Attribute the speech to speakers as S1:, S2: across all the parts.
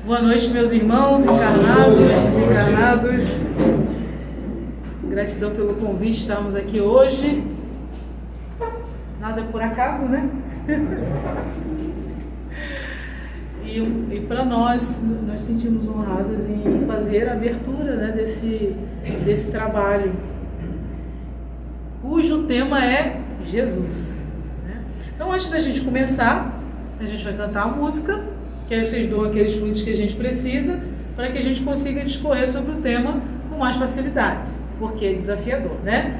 S1: Boa noite, meus irmãos, encarnados, desencarnados. Gratidão pelo convite, estamos aqui hoje. Nada é por acaso, né? E para nós sentimos honrados em fazer a abertura, né, desse trabalho, cujo tema é Jesus. Né? Então, antes da gente começar, a gente vai cantar a música, que aí vocês dão aqueles frutos que a gente precisa, para que a gente consiga discorrer sobre o tema com mais facilidade, porque é desafiador, né?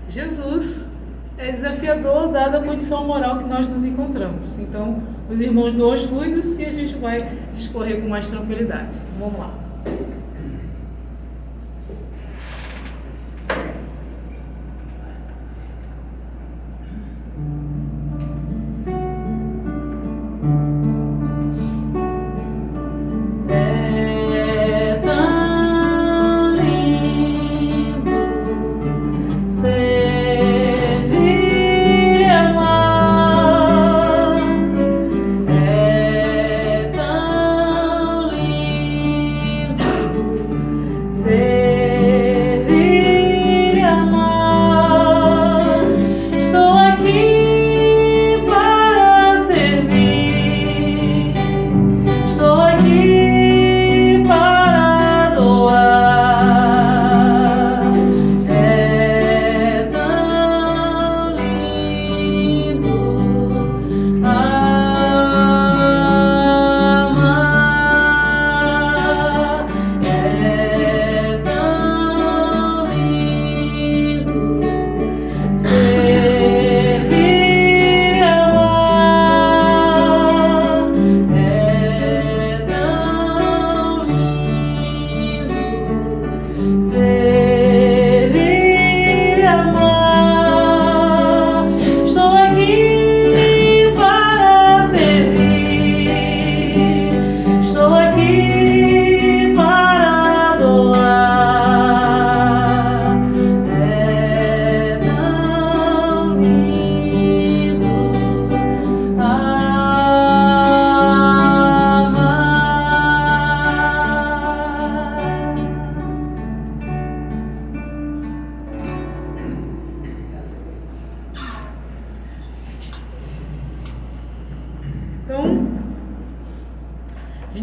S1: Jesus é desafiador dada a condição moral que nós nos encontramos. Então, os irmãos dão os fluidos e a gente vai discorrer com mais tranquilidade. Vamos lá.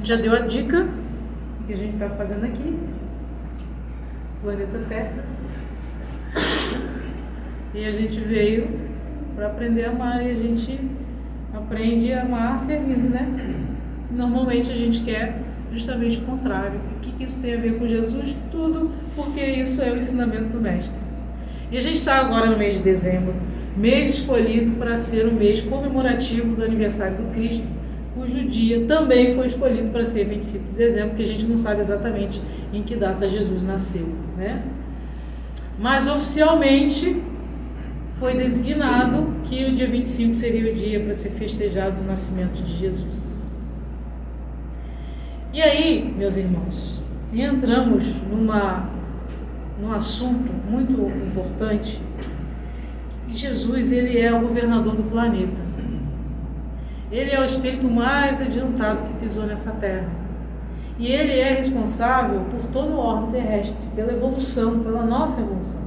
S1: Já deu a dica que a gente está fazendo aqui, planeta Terra, e a gente veio para aprender a amar, e a gente aprende a amar servindo, né? Normalmente a gente quer justamente o contrário. O que isso tem a ver com Jesus? Tudo, porque isso é o ensinamento do Mestre. E a gente está agora no mês de dezembro, mês escolhido para ser o mês comemorativo do aniversário do Cristo, cujo dia também foi escolhido para ser 25 de dezembro, porque a gente não sabe exatamente em que data Jesus nasceu, né? Mas oficialmente foi designado que o dia 25 seria o dia para ser festejado o nascimento de Jesus. E aí, meus irmãos, entramos num assunto muito importante. Jesus, ele é o governador do planeta. Ele é o espírito mais adiantado que pisou nessa terra. E ele é responsável por todo o orbe terrestre, pela evolução, pela nossa evolução.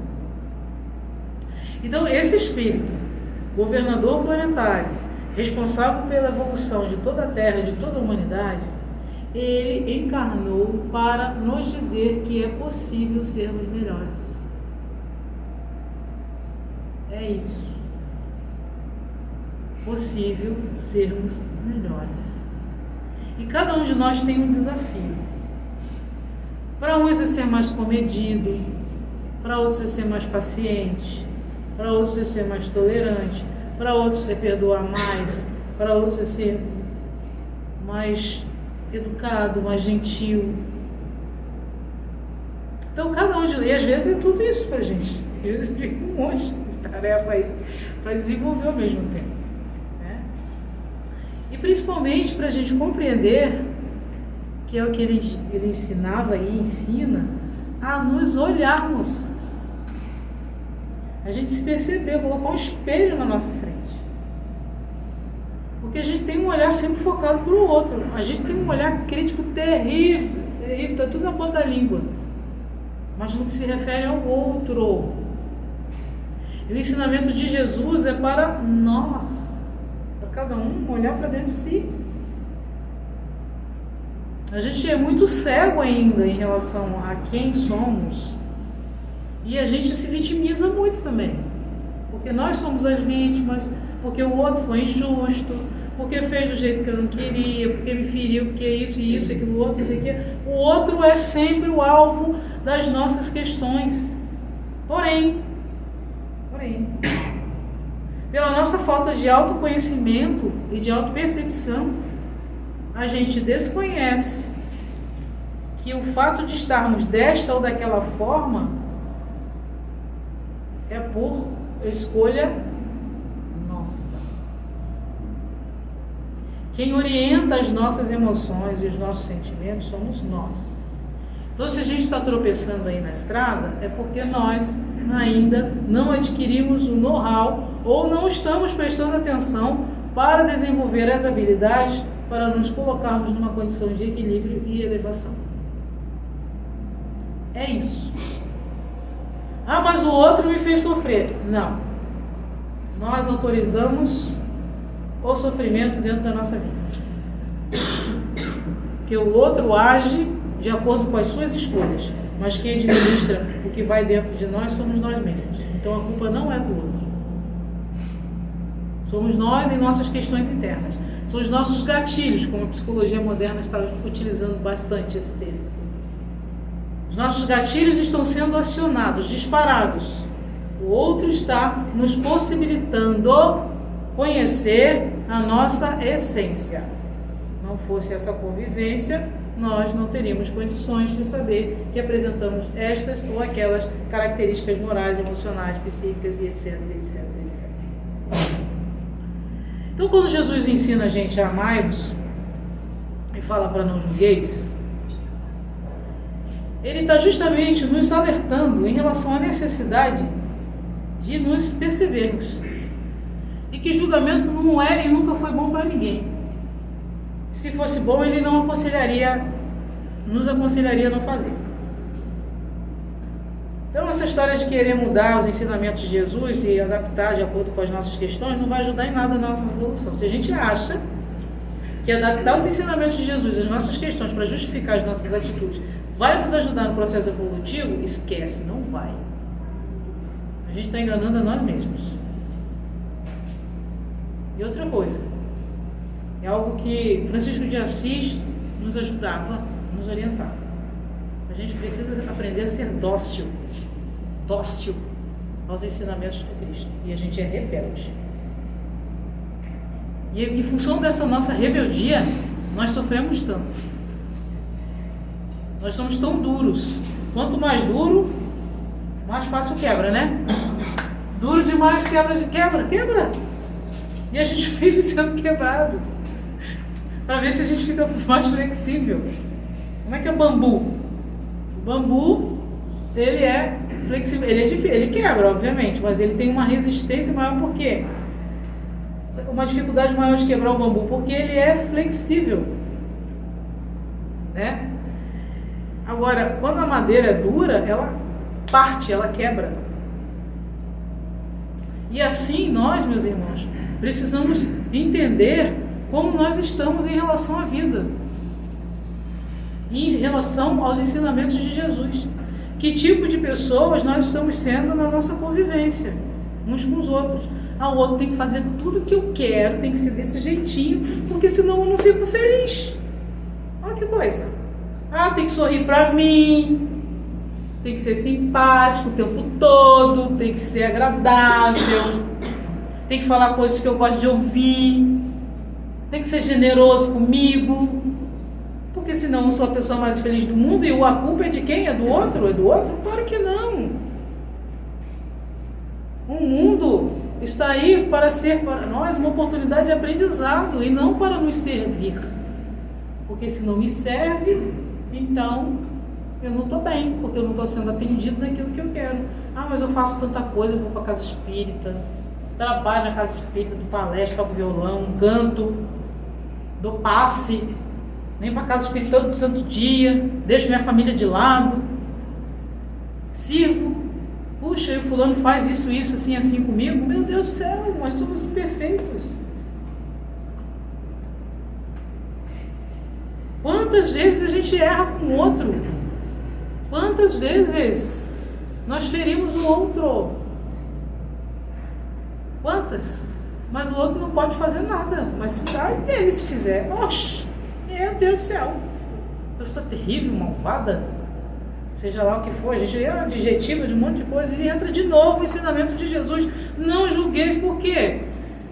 S1: Então, esse espírito, governador planetário, responsável pela evolução de toda a Terra, de toda a humanidade, ele encarnou para nos dizer que é possível sermos melhores. É isso. Possível sermos melhores. E cada um de nós tem um desafio. Para uns é ser mais comedido, para outros é ser mais paciente, para outros é ser mais tolerante, para outros é perdoar mais, para outros é ser mais educado, mais gentil. Então cada um de nós, e às vezes é tudo isso para a gente. Às vezes fica um monte de tarefa aí para desenvolver ao mesmo tempo. E principalmente para a gente compreender, que é o que ele ensinava e ensina, a nos olharmos. A gente se perceber, colocar um espelho na nossa frente. Porque a gente tem um olhar sempre focado para o outro. A gente tem um olhar crítico terrível, terrível, está tudo na ponta da língua. Mas no que se refere ao outro. E o ensinamento de Jesus é para nós, para cada um olhar para dentro de si. A gente é muito cego ainda em relação a quem somos. E a gente se vitimiza muito também. Porque nós somos as vítimas, porque o outro foi injusto, porque fez do jeito que eu não queria, porque me feriu, porque isso e isso, aquilo outro, isso aqui. O outro é sempre o alvo das nossas questões. Porém, pela nossa falta de autoconhecimento e de autopercepção, a gente desconhece que o fato de estarmos desta ou daquela forma é por escolha nossa. Quem orienta as nossas emoções e os nossos sentimentos somos nós. Então, se a gente está tropeçando aí na estrada, é porque nós ainda não adquirimos o know-how ou não estamos prestando atenção para desenvolver as habilidades para nos colocarmos numa condição de equilíbrio e elevação. É isso. Ah, mas o outro me fez sofrer. Não. Nós autorizamos o sofrimento dentro da nossa vida. Porque o outro age de acordo com as suas escolhas, mas quem administra o que vai dentro de nós somos nós mesmos. Então a culpa não é do outro. Somos nós em nossas questões internas. São os nossos gatilhos, como a psicologia moderna está utilizando bastante esse termo. Os nossos gatilhos estão sendo acionados, disparados. O outro está nos possibilitando conhecer a nossa essência. Não fosse essa convivência, nós não teríamos condições de saber que apresentamos estas ou aquelas características morais, emocionais, psíquicas e etc, etc, etc. Então, quando Jesus ensina a gente a amai-vos e fala para não julgueis, ele está justamente nos alertando em relação à necessidade de nos percebermos e que julgamento não é e nunca foi bom para ninguém. Se fosse bom, ele não nos aconselharia a não fazer. Então, essa história de querer mudar os ensinamentos de Jesus e adaptar de acordo com as nossas questões não vai ajudar em nada na nossa evolução. Se a gente acha que adaptar os ensinamentos de Jesus às nossas questões para justificar as nossas atitudes vai nos ajudar no processo evolutivo, esquece, não vai. A gente está enganando a nós mesmos. E outra coisa, é algo que Francisco de Assis nos ajudava, nos orientava. A gente precisa aprender a ser dócil aos ensinamentos de Cristo. E a gente é rebelde. E em função dessa nossa rebeldia, nós sofremos tanto. Nós somos tão duros. Quanto mais duro, mais fácil quebra, né? Duro demais quebra. E a gente vive sendo quebrado. Para ver se a gente fica mais flexível. Como é que é o bambu? O bambu, ele é flexível, ele é difícil, ele quebra, obviamente, mas ele tem uma resistência maior. Por quê? Uma dificuldade maior de quebrar o bambu, porque ele é flexível, né? Agora, quando a madeira é dura, ela parte, ela quebra. E assim nós, meus irmãos, precisamos entender como nós estamos em relação à vida, em relação aos ensinamentos de Jesus. Que tipo de pessoas nós estamos sendo na nossa convivência, uns com os outros. O outro tem que fazer tudo o que eu quero, tem que ser desse jeitinho, porque senão eu não fico feliz. Olha que coisa. Tem que sorrir pra mim, tem que ser simpático o tempo todo, tem que ser agradável, tem que falar coisas que eu gosto de ouvir, tem que ser generoso comigo, porque senão eu sou a pessoa mais feliz do mundo. E a culpa é de quem? É do outro? É do outro? Claro que não. O mundo está aí para ser para nós uma oportunidade de aprendizado e não para nos servir. Porque se não me serve, então eu não estou bem, porque eu não estou sendo atendido naquilo que eu quero. Mas eu faço tanta coisa, eu vou para a casa espírita, trabalho na casa espírita, do palestra, toco violão, canto, dou passe, venho para a casa espírita todo santo dia, deixo minha família de lado, sirvo. Puxa, e o fulano faz isso, assim, assim comigo. Meu Deus do céu, nós somos imperfeitos. Quantas vezes a gente erra com o outro? Quantas vezes nós ferimos o outro? Quantas? Mas o outro não pode fazer nada. Mas se ele se fizer, oxe, meu Deus do céu, pessoa terrível, malvada, seja lá o que for, a gente é adjetivo de um monte de coisa, e entra de novo o ensinamento de Jesus. Não julgueis, por quê?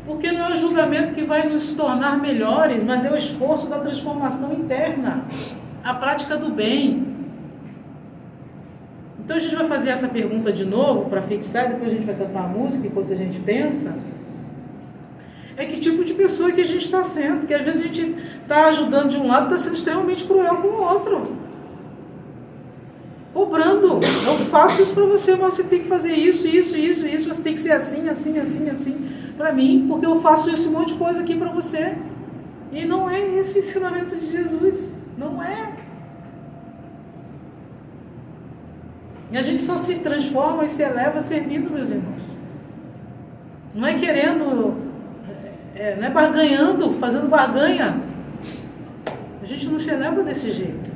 S1: Porque não é o julgamento que vai nos tornar melhores, mas é o esforço da transformação interna, a prática do bem. Então a gente vai fazer essa pergunta de novo para fixar, e depois a gente vai cantar a música enquanto a gente pensa. É que tipo de pessoa que a gente está sendo, porque às vezes a gente está ajudando de um lado e está sendo extremamente cruel com o outro. Cobrando, eu faço isso para você, mas você tem que fazer isso, você tem que ser assim, para mim, porque eu faço esse monte de coisa aqui para você. E não é esse o ensinamento de Jesus, não é. E a gente só se transforma e se eleva servindo, meus irmãos. Não é querendo, não é barganhando, fazendo barganha. A gente não se eleva desse jeito.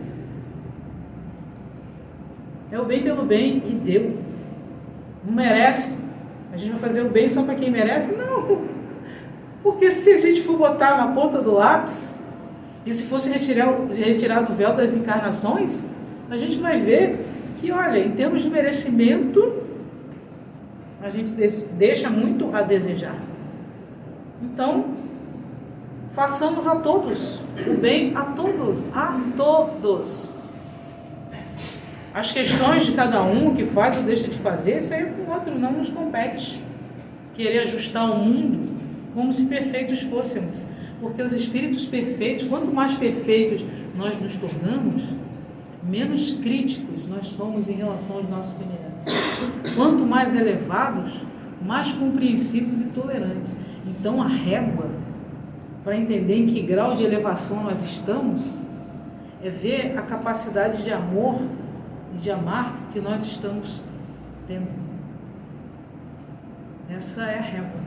S1: É o bem pelo bem e deu. Não merece. A gente vai fazer o bem só para quem merece? Não. Porque se a gente for botar na ponta do lápis, e se fosse retirar do véu das encarnações, a gente vai ver que, olha, em termos de merecimento, a gente deixa muito a desejar. Então, façamos a todos o bem, a todos, As questões de cada um, o que faz ou deixa de fazer, isso aí com o outro não nos compete. Querer ajustar o mundo como se perfeitos fôssemos. Porque os espíritos perfeitos, quanto mais perfeitos nós nos tornamos, menos críticos nós somos em relação aos nossos semelhantes. Quanto mais elevados, mais compreensivos e tolerantes. Então a régua, para entender em que grau de elevação nós estamos, é ver a capacidade de amor e de amar que nós estamos tendo. Essa é a régua.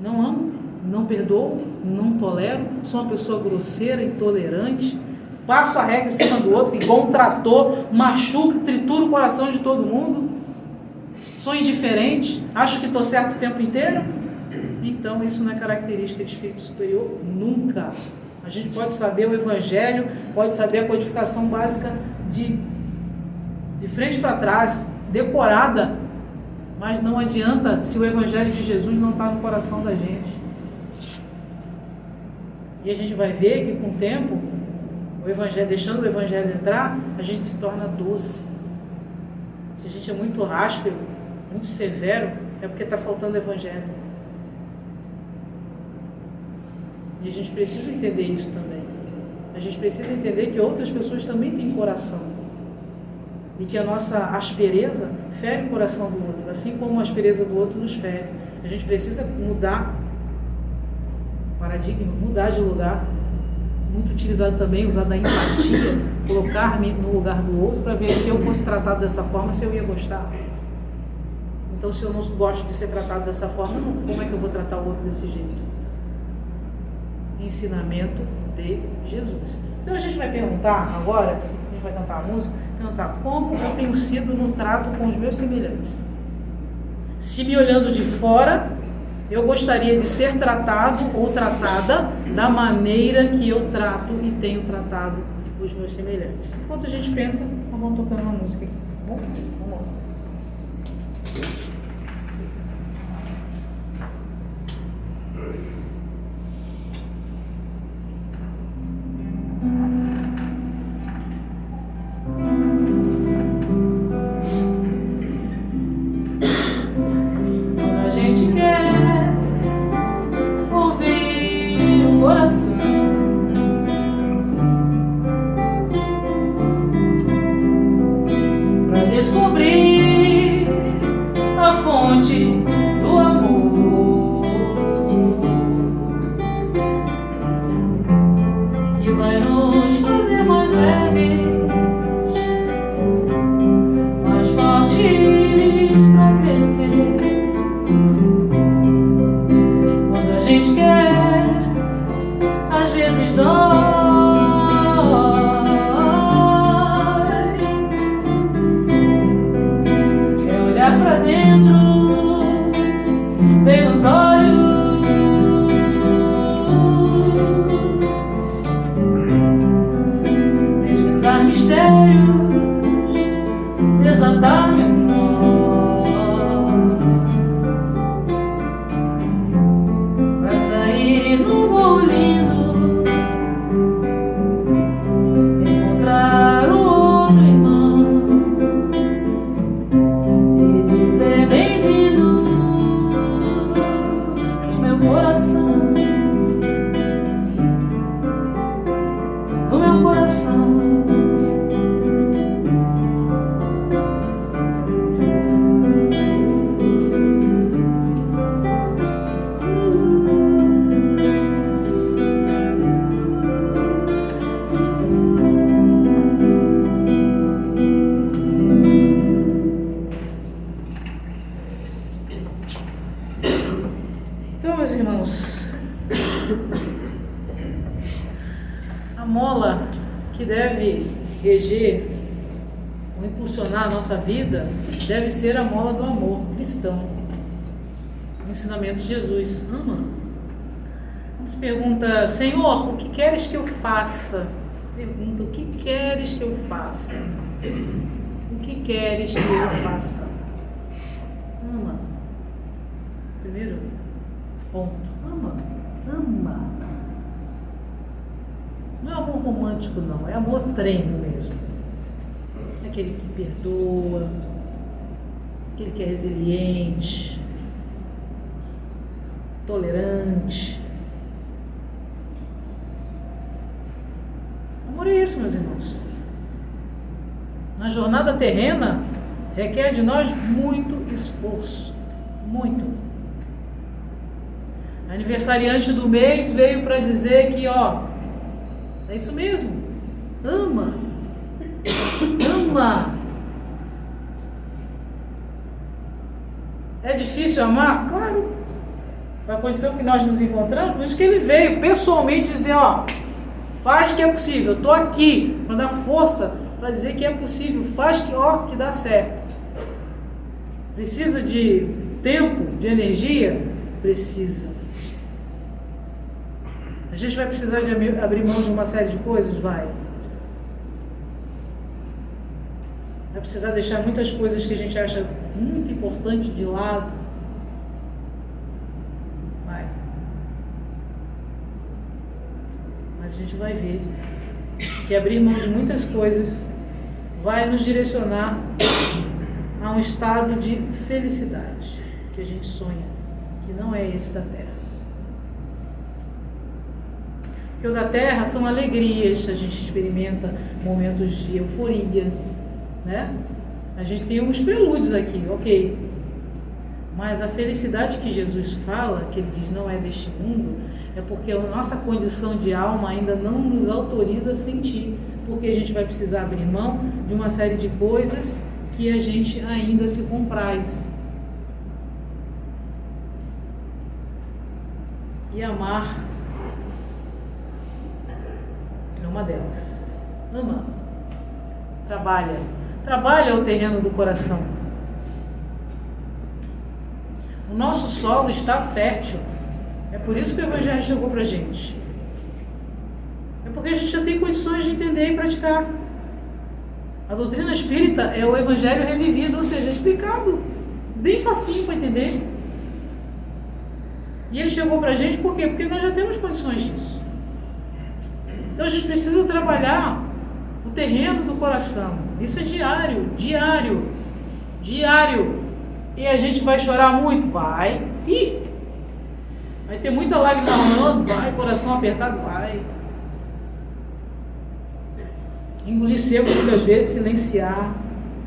S1: Não amo, não perdoo, não tolero, sou uma pessoa grosseira, intolerante, passo a régua em cima do outro, igual um trator, machuco, trituro o coração de todo mundo, sou indiferente, acho que estou certo o tempo inteiro. Então isso não é característica de espírito superior, nunca. A gente pode saber o evangelho, pode saber a codificação básica de frente para trás, decorada, mas não adianta se o evangelho de Jesus não está no coração da gente. E a gente vai ver que com o tempo, o evangelho, deixando o evangelho entrar, a gente se torna doce. Se a gente é muito áspero, muito severo, é porque está faltando evangelho. E a gente precisa entender isso também. A gente precisa entender que outras pessoas também têm coração. E que a nossa aspereza fere o coração do outro, assim como a aspereza do outro nos fere. A gente precisa mudar o paradigma, mudar de lugar. Muito utilizado também, usado a empatia, colocar-me no lugar do outro para ver se eu fosse tratado dessa forma, se eu ia gostar. Então, se eu não gosto de ser tratado dessa forma, como é que eu vou tratar o outro desse jeito? Ensinamento de Jesus. Então a gente vai perguntar agora, a gente vai cantar a música, perguntar como eu tenho sido no trato com os meus semelhantes. Se me olhando de fora, eu gostaria de ser tratado ou tratada da maneira que eu trato e tenho tratado os meus semelhantes. Enquanto a gente pensa, nós vamos tocando uma música aqui, tá bom? Vamos lá. olha pra dentro, bem nos olhos, desvendar mistérios, desatar meu nó, pra sair num voo lindo, encontrar um outro irmão e dizer bem-vindo no meu coração, no meu coração. Então, meus irmãos, a mola que deve reger ou impulsionar a nossa vida deve ser a mola do amor cristão, o ensinamento de Jesus. Ama. Nos pergunta: Senhor, o que queres que eu faça? Pergunta: o que queres que eu faça? O que queres que eu faça? Ama. Primeiro ponto. Ama. Ama. Não é amor romântico, não. É amor treino mesmo. É aquele que perdoa, aquele que é resiliente, tolerante. Amor é isso, meus irmãos. Na jornada terrena, requer de nós muito esforço. Muito. A aniversariante do mês veio para dizer que, ó, é isso mesmo. Ama. Ama. É difícil amar? Claro. Vai acontecer o que nós nos encontramos, por isso que ele veio pessoalmente dizer, ó, faz que é possível. Eu tô aqui para dar força para dizer que é possível. Faz que, ó, que dá certo. Precisa de tempo, de energia? Precisa. A gente vai precisar de abrir mão de uma série de coisas? Vai. Vai precisar deixar muitas coisas que a gente acha muito importante de lado. Vai. Mas a gente vai ver que abrir mão de muitas coisas vai nos direcionar a um estado de felicidade que a gente sonha, que não é esse da Terra. Porque o da Terra são alegrias, a gente experimenta momentos de euforia, né? A gente tem uns prelúdios aqui, ok. Mas a felicidade que Jesus fala, que ele diz não é deste mundo, é porque a nossa condição de alma ainda não nos autoriza a sentir, porque a gente vai precisar abrir mão de uma série de coisas que a gente ainda se compraz. E amar é uma delas. Ama. Trabalha. Trabalha o terreno do coração. O nosso solo está fértil. É por isso que o Evangelho chegou pra gente. É porque a gente já tem condições de entender e praticar. A doutrina espírita é o Evangelho revivido, ou seja, explicado. Bem facinho para entender. E ele chegou pra gente por quê? Porque nós já temos condições disso. Então a gente precisa trabalhar o terreno do coração. Isso é diário, diário, diário. E a gente vai chorar muito? Vai. Ih! Vai ter muita lágrima rolando? Vai. Coração apertado? Vai. Engolir seco muitas vezes, silenciar.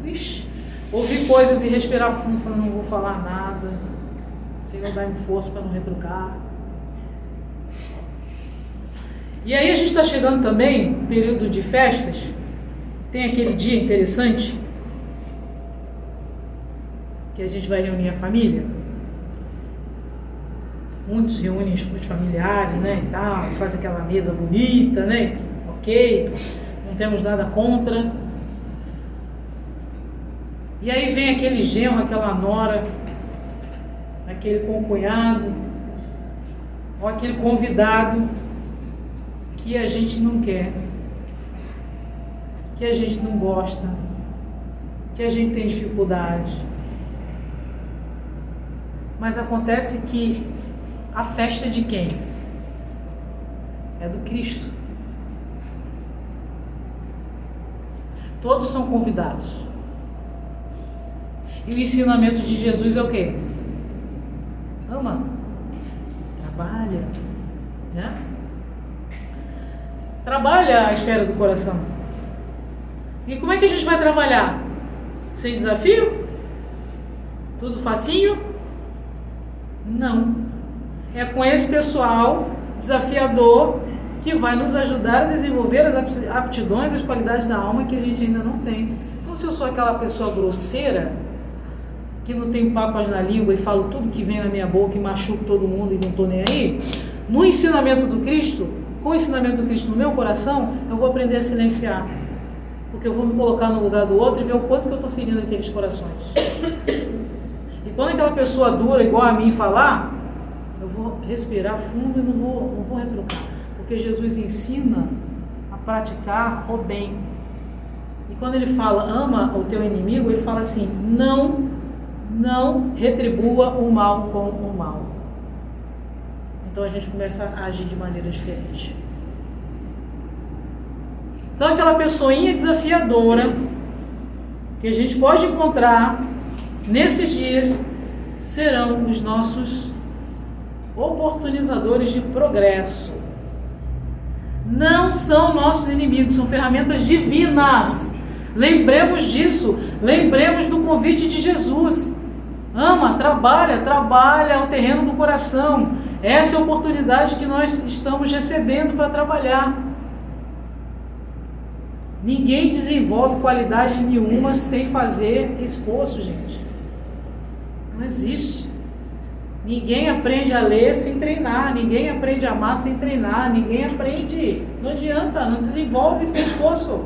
S1: Ixi. Ouvir coisas e respirar fundo, falando, não vou falar nada. Senhor, dá-me força para não retrucar. E aí a gente está chegando também, período de festas, tem aquele dia interessante, que a gente vai reunir a família. Muitos reúnem os familiares, né, e tal, faz aquela mesa bonita, né, ok, não temos nada contra. E aí vem aquele genro, aquela nora, aquele concunhado, ou aquele convidado que a gente não quer, que a gente não gosta, que a gente tem dificuldade. Mas acontece que a festa é de quem? É do Cristo. Todos são convidados. E o ensinamento de Jesus é o quê? Ama, trabalha, né? Trabalha a esfera do coração. E como é que a gente vai trabalhar? Sem desafio? Tudo facinho? Não. É com esse pessoal desafiador que vai nos ajudar a desenvolver as aptidões, as qualidades da alma que a gente ainda não tem. Então, se eu sou aquela pessoa grosseira, que não tenho papas na língua e falo tudo que vem na minha boca e machuco todo mundo e não estou nem aí, no ensinamento do Cristo, com o ensinamento do Cristo no meu coração, eu vou aprender a silenciar. Porque eu vou me colocar no lugar do outro e ver o quanto que eu estou ferindo aqueles corações. E quando aquela pessoa dura igual a mim falar, eu vou respirar fundo e não vou retrucar. Porque Jesus ensina a praticar o bem. E quando ele fala, ama o teu inimigo, ele fala assim, não retribua o mal com o mal. Então a gente começa a agir de maneira diferente. Então aquela pessoinha desafiadora que a gente pode encontrar nesses dias serão os nossos oportunizadores de progresso. Não são nossos inimigos, são ferramentas divinas. Lembremos disso, lembremos do convite de Jesus. Ama, trabalha o terreno do coração. Essa é a oportunidade que nós estamos recebendo para trabalhar. Ninguém desenvolve qualidade nenhuma sem fazer esforço, gente. Não existe. Ninguém aprende a ler sem treinar, ninguém aprende a amar sem treinar, ninguém aprende, não adianta, não desenvolve sem esforço.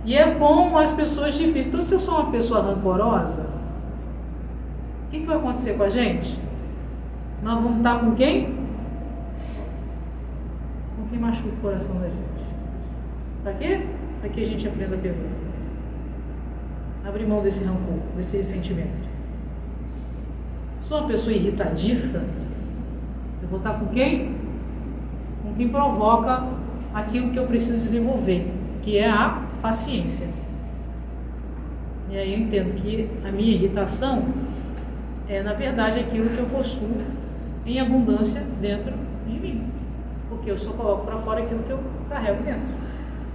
S1: E é com as pessoas difíceis. Então, se eu sou uma pessoa rancorosa, o que vai acontecer com a gente? Nós vamos estar com quem? Com quem machuca o coração da gente. Para quê? Para que a gente aprenda a perdoar. Abrir mão desse rancor, desse ressentimento. Sou uma pessoa irritadiça, eu vou estar com quem? Com quem provoca aquilo que eu preciso desenvolver, que é a paciência. E aí eu entendo que a minha irritação é, na verdade, aquilo que eu possuo em abundância dentro de mim. Porque eu só coloco para fora aquilo que eu carrego dentro.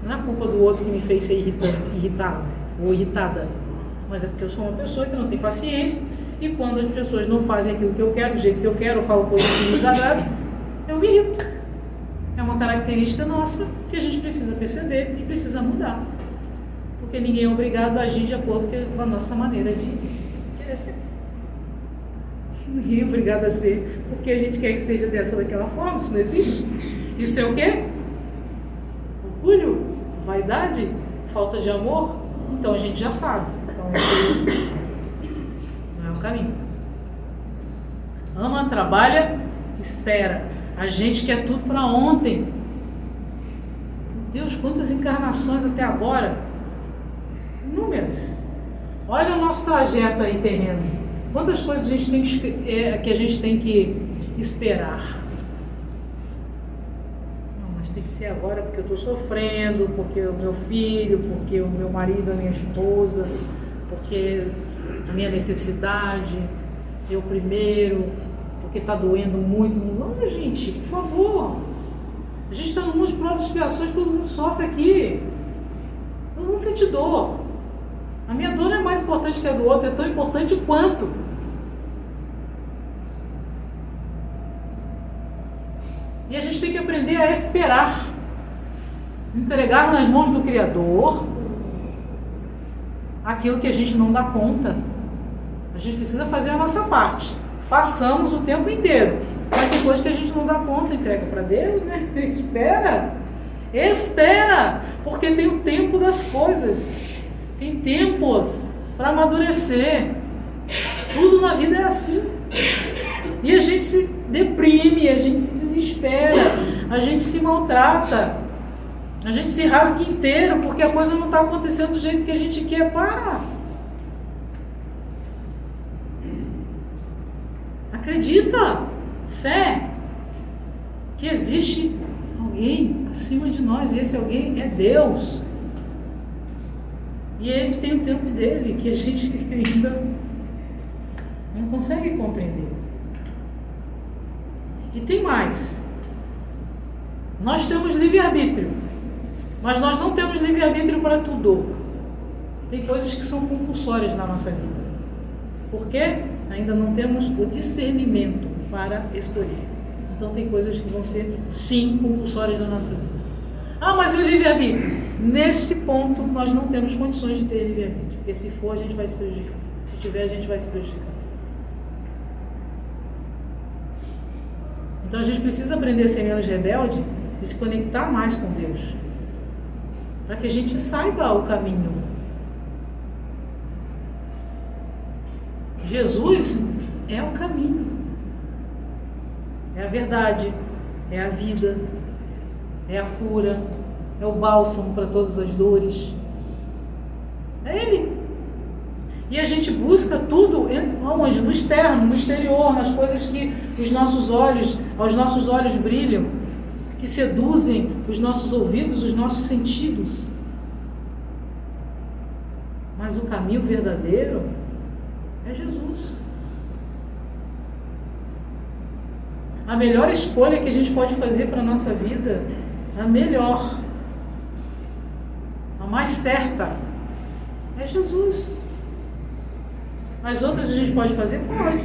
S1: Não é culpa do outro que me fez ser irritado ou irritada, mas é porque eu sou uma pessoa que não tem paciência. E quando as pessoas não fazem aquilo que eu quero, do jeito que eu quero, ou falam coisas que me desagradam, eu me irrito. É uma característica nossa que a gente precisa perceber e precisa mudar. Porque ninguém é obrigado a agir de acordo com a nossa maneira de querer ser. Ninguém é obrigado a ser porque a gente quer que seja dessa ou daquela forma. Isso não existe. Isso é o quê? Orgulho? Vaidade? Falta de amor? Então a gente já sabe. Então, caminho. Ama, trabalha, espera. A gente quer tudo para ontem. Meu Deus, quantas encarnações até agora? Inúmeras. Olha o nosso trajeto aí terreno. Quantas coisas a gente tem que a gente tem que esperar. Não, mas tem que ser agora porque eu estou sofrendo, porque o meu filho, porque o meu marido, a minha esposa, porque a minha necessidade, eu primeiro, porque está doendo muito. Não, gente, por favor. A gente está no mundo de provas e expiações, todo mundo sofre aqui. Todo mundo sente dor. A minha dor não é mais importante que a do outro, é tão importante quanto. E a gente tem que aprender a esperar. Entregar nas mãos do Criador aquilo que a gente não dá conta. A gente precisa fazer a nossa parte. Façamos o tempo inteiro. Mas depois que a gente não dá conta, entrega para Deus, né? Espera! Porque tem o tempo das coisas. Tem tempos. para amadurecer. Tudo na vida é assim. E a gente se deprime, a gente se desespera, a gente se maltrata, a gente se rasga inteiro porque a coisa não está acontecendo do jeito que a gente quer. Para! Acredita, fé, que existe alguém acima de nós, e esse alguém é Deus. E Ele tem o tempo dele, que a gente ainda não consegue compreender. E tem mais. Nós temos livre-arbítrio, mas nós não temos livre-arbítrio para tudo. Tem coisas que são compulsórias na nossa vida. Por quê? Ainda não temos o discernimento para escolher. Então tem coisas que vão ser, sim, compulsórias na nossa vida. Ah, mas e o livre-arbítrio? Nesse ponto, nós não temos condições de ter livre-arbítrio. Porque se for, a gente vai se prejudicar. Se tiver, a gente vai se prejudicar. Então a gente precisa aprender a ser menos rebelde e se conectar mais com Deus. Para que a gente saiba o caminho. Jesus é o caminho. É a verdade, é a vida, é a cura, é o bálsamo para todas as dores. É Ele. E a gente busca tudo onde? No externo, no exterior, nas coisas que aos nossos olhos brilham, que seduzem os nossos ouvidos, os nossos sentidos. Mas o caminho verdadeiro é Jesus. A melhor escolha que a gente pode fazer para a nossa vida, a melhor, a mais certa, é Jesus. As outras a gente pode fazer? Pode.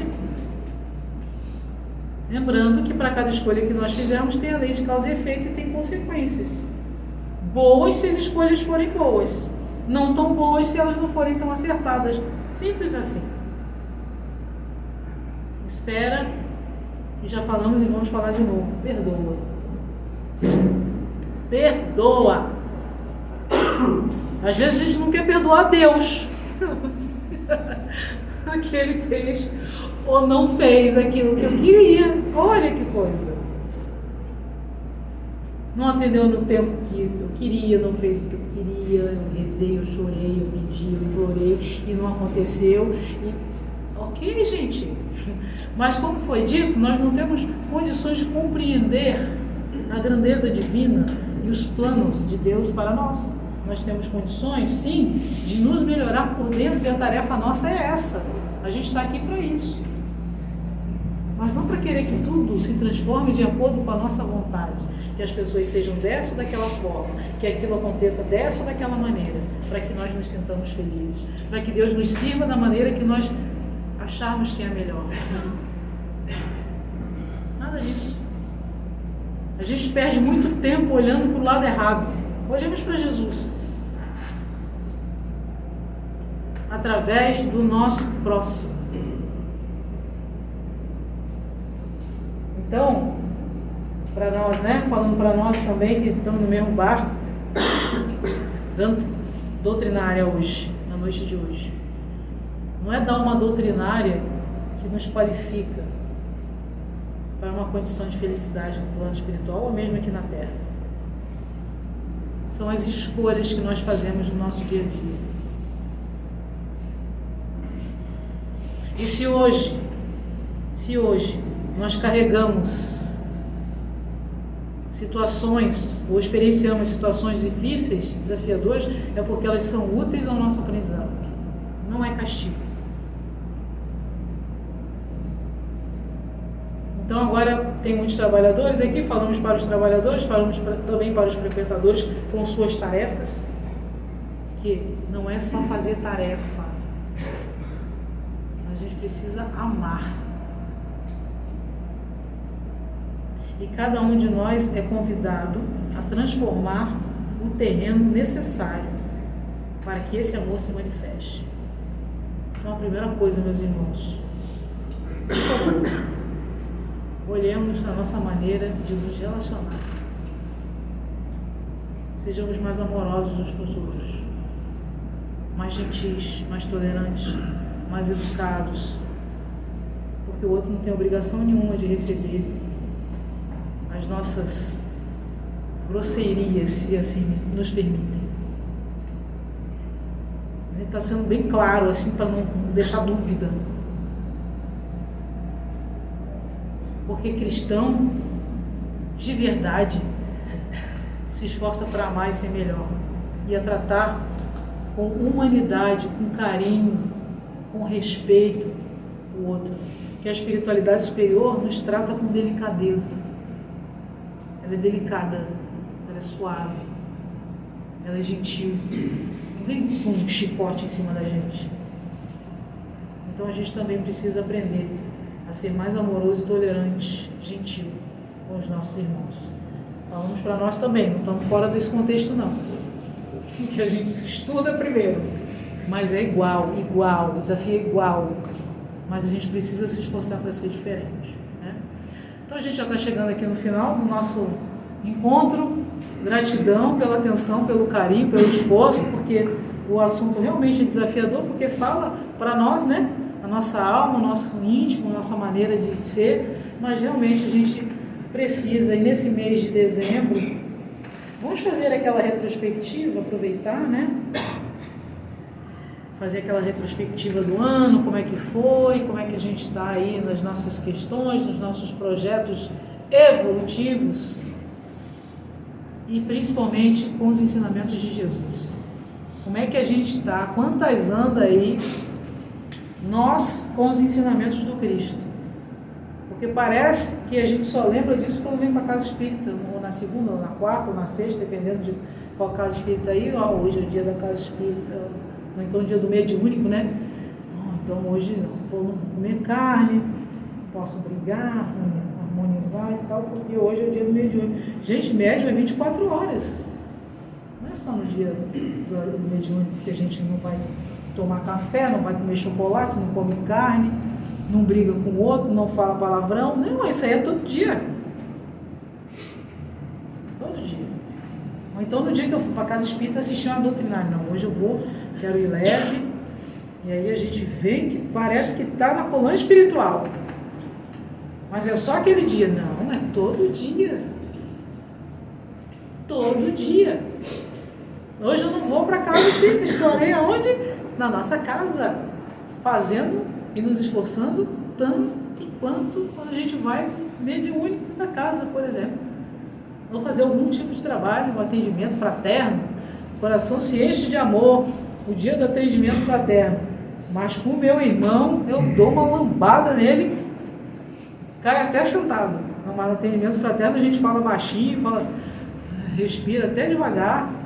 S1: Lembrando que para cada escolha que nós fizermos tem a lei de causa e efeito e tem consequências. Boas se as escolhas forem boas. Não tão boas se elas não forem tão acertadas. Simples assim. Espera, e já falamos e vamos falar de novo. Perdoa. Perdoa. Às vezes a gente não quer perdoar Deus. O que Ele fez ou não fez aquilo que eu queria. Olha que coisa. Não atendeu no tempo que eu queria, não fez o que eu queria, eu rezei, eu chorei, eu pedi, eu implorei e não aconteceu. Ok, gente, mas como foi dito, nós não temos condições de compreender a grandeza divina e os planos de Deus para nós. Nós temos condições, sim, de nos melhorar por dentro, e a tarefa nossa é essa. A gente está aqui para isso. Mas não para querer que tudo se transforme de acordo com a nossa vontade. Que as pessoas sejam dessa ou daquela forma, que aquilo aconteça dessa ou daquela maneira, para que nós nos sintamos felizes, para que Deus nos sirva da maneira que nós acharmos que é a melhor. Nada disso. A gente perde muito tempo olhando para o lado errado. Olhemos para Jesus. Através do nosso próximo. Então, para nós, né? Falando para nós também que estamos no mesmo barco, dando doutrinária hoje, na noite de hoje. Não é dar uma doutrinária que nos qualifica para uma condição de felicidade no plano espiritual ou mesmo aqui na Terra. São as escolhas que nós fazemos no nosso dia a dia. E se hoje nós carregamos situações ou experienciamos situações difíceis, desafiadoras, é porque elas são úteis ao nosso aprendizado. Não é castigo. Então agora tem muitos trabalhadores aqui, falamos para os trabalhadores, falamos também para os frequentadores com suas tarefas, que não é só fazer tarefa, a gente precisa amar. E cada um de nós é convidado a transformar o terreno necessário para que esse amor se manifeste. Então a primeira coisa, meus irmãos, por favor, olhemos na nossa maneira de nos relacionar. Sejamos mais amorosos uns com os outros. mais gentis, mais tolerantes, mais educados, porque o outro não tem obrigação nenhuma de receber as nossas grosserias, se assim nos permitem. Está sendo bem claro, assim, para não deixar dúvida. Porque cristão, de verdade, se esforça para amar e ser melhor. E a tratar com humanidade, com carinho, com respeito o outro. Que a espiritualidade superior nos trata com delicadeza. Ela é delicada, ela é suave, ela é gentil. Não vem com um chicote em cima da gente. Então a gente também precisa aprender a ser mais amoroso, tolerante, gentil com os nossos irmãos. Falamos para nós também, não estamos fora desse contexto não. Que a gente estuda primeiro, mas é igual, o desafio é igual, mas a gente precisa se esforçar para ser diferente, né? Então a gente já está chegando aqui no final do nosso encontro. Gratidão pela atenção, pelo carinho, pelo esforço, porque o assunto realmente é desafiador, porque fala para nós, né? A nossa alma, o nosso íntimo, a nossa maneira de ser, mas realmente a gente precisa, e nesse mês de dezembro, vamos fazer aquela retrospectiva, aproveitar, né? Fazer aquela retrospectiva do ano, como é que foi, como é que a gente está aí nas nossas questões, nos nossos projetos evolutivos, e principalmente com os ensinamentos de Jesus. Como é que a gente está? Quantas anda aí nós com os ensinamentos do Cristo? Porque parece que a gente só lembra disso quando vem para a casa espírita, ou na segunda, ou na quarta, ou na sexta, dependendo de qual casa espírita aí. Hoje é o dia da casa espírita, ou então o dia do mediúnico, né? Então hoje não vou comer carne, posso brigar, harmonizar e tal, porque hoje é o dia do mediúnico. Gente, médium é 24 horas. Não é só no dia do mediúnico que a gente não vai tomar café, não vai comer chocolate, não come carne, não briga com o outro, não fala palavrão. Não, isso aí é todo dia. Todo dia. Ou então no dia que eu fui para a casa espírita assistir uma doutrinária. Não, hoje eu vou, quero ir leve. E aí a gente vê que parece que está na coluna espiritual. Mas é só aquele dia. Não, é todo dia. Todo dia. Hoje eu não vou para a casa espírita, estarei aonde? Na nossa casa, fazendo e nos esforçando tanto quanto quando a gente vai mediúnico na casa, por exemplo. Vou fazer algum tipo de trabalho, um atendimento fraterno, o coração se enche de amor, o dia do atendimento fraterno. Mas com o meu irmão, eu dou uma lambada nele, cai até sentado. No atendimento fraterno a gente fala baixinho, fala, respira até devagar.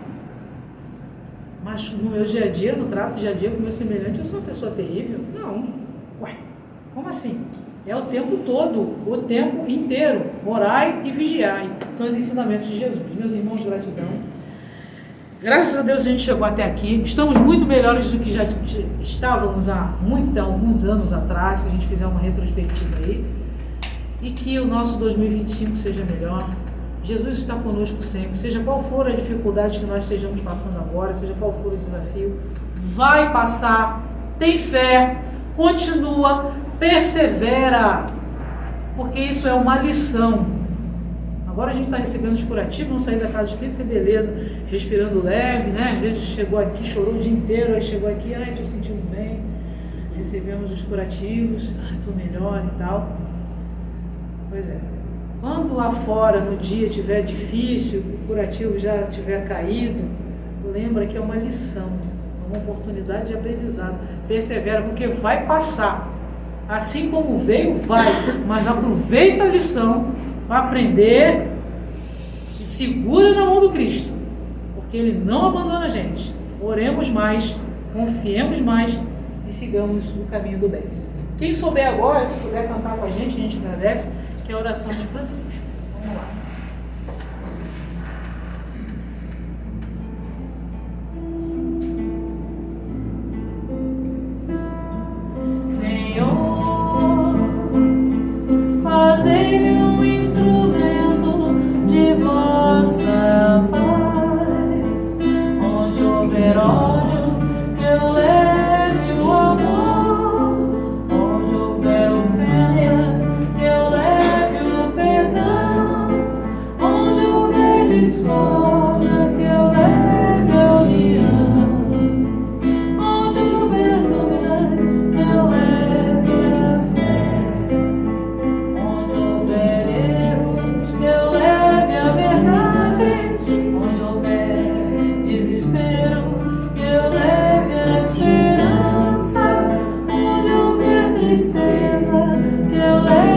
S1: Mas no meu dia a dia, no trato dia a dia com o meu semelhante, eu sou uma pessoa terrível? Não. Ué, como assim? É o tempo todo, o tempo inteiro. Orai e vigiai. São os ensinamentos de Jesus. Meus irmãos, gratidão. Graças a Deus a gente chegou até aqui. Estamos muito melhores do que já estávamos há alguns anos atrás, se a gente fizer uma retrospectiva aí. E que o nosso 2025 seja melhor. Jesus está conosco sempre, seja qual for a dificuldade que nós estejamos passando agora, seja qual for o desafio, vai passar, tem fé, continua, persevera, porque isso é uma lição. Agora a gente está recebendo os curativos, vamos sair da casa espírita, beleza, respirando leve, né? Às vezes chegou aqui, chorou o dia inteiro, aí chegou aqui, estou sentindo bem, recebemos os curativos, estou melhor e tal. Pois é. Quando lá fora, no dia, estiver difícil, o curativo já tiver caído, lembra que é uma lição, é uma oportunidade de aprendizado. Persevera, porque vai passar. Assim como veio, vai. Mas aproveita a lição para aprender e segura na mão do Cristo, porque Ele não abandona a gente. Oremos mais, confiemos mais e sigamos o caminho do bem. Quem souber agora, se puder cantar com a gente agradece, que é a oração de Francisco. Vamos lá.
S2: Senhor, fazei-me um instrumento de vossa paz, onde houver ódio, que eu tristeza que eu levo.